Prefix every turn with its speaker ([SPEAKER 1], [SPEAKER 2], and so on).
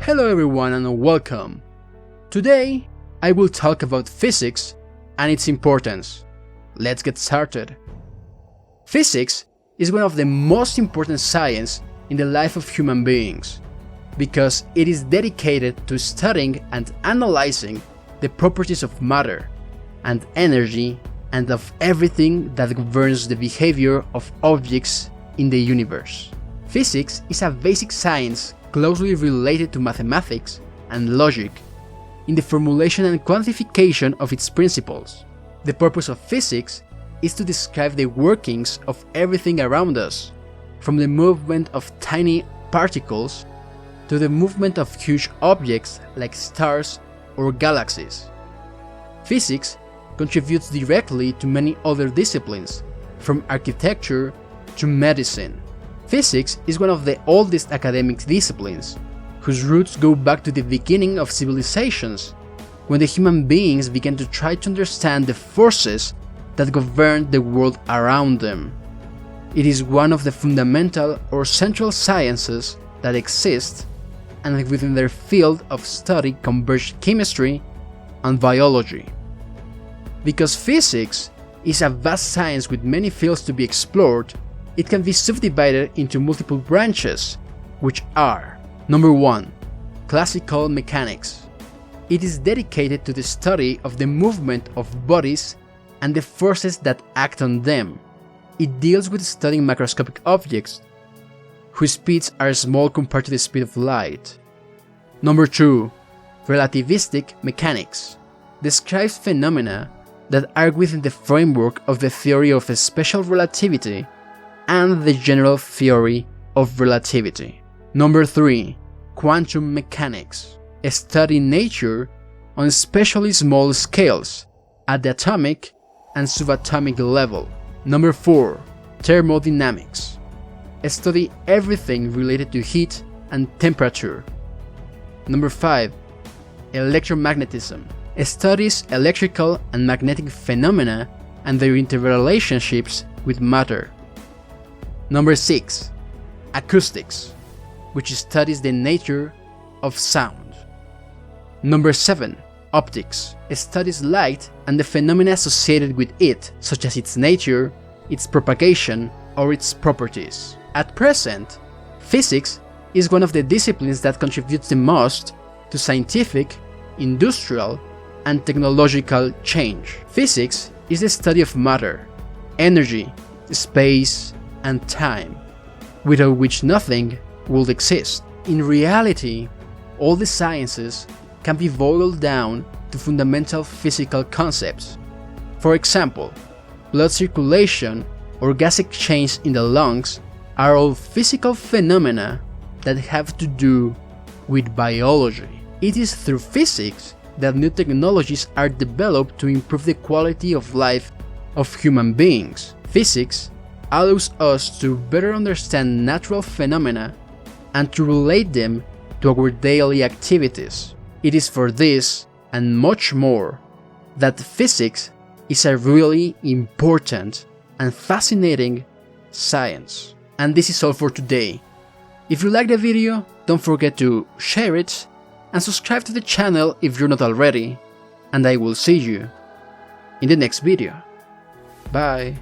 [SPEAKER 1] Hello everyone and welcome. Today I will talk about physics and its importance. Let's get started. Physics is one of the most important sciences in the life of human beings because it is dedicated to studying and analyzing the properties of matter and energy and of everything that governs the behavior of objects in the universe. Physics is a basic science closely related to mathematics and logic in the formulation and quantification of its principles. The purpose of physics is to describe the workings of everything around us, from the movement of tiny particles to the movement of huge objects like stars or galaxies. Physics contributes directly to many other disciplines, from architecture to medicine. Physics is one of the oldest academic disciplines, whose roots go back to the beginning of civilizations, when the human beings began to try to understand the forces that govern the world around them. It is one of the fundamental or central sciences that exist, and within their field of study converge chemistry and biology. Because physics is a vast science with many fields to be explored, it can be subdivided into multiple branches, which are: Number 1. Classical mechanics. It is dedicated to the study of the movement of bodies and the forces that act on them. It deals with studying macroscopic objects, whose speeds are small compared to the speed of light. Number 2. Relativistic mechanics. Describes phenomena that are within the framework of the theory of special relativity and the general theory of relativity. Number 3. Quantum mechanics. Study nature on especially small scales at the atomic and subatomic level. Number 4. Thermodynamics. Study everything related to heat and temperature. Number 5. Electromagnetism. Studies electrical and magnetic phenomena and their interrelationships with matter. Number 6. Acoustics, which studies the nature of sound. Number 7. Optics, studies light and the phenomena associated with it, such as its nature, its propagation, or its properties. At present, physics is one of the disciplines that contributes the most to scientific, industrial, and technological change. Physics is the study of matter, energy, space, and time, without which nothing would exist. In reality, all the sciences can be boiled down to fundamental physical concepts. For example, blood circulation or gas exchange in the lungs are all physical phenomena that have to do with biology. It is through physics that new technologies are developed to improve the quality of life of human beings. Physics allows us to better understand natural phenomena and to relate them to our daily activities. It is for this and much more that physics is a really important and fascinating science. And this is all for today. If you liked the video, don't forget to share it and subscribe to the channel if you're not already, and I will see you in the next video. Bye!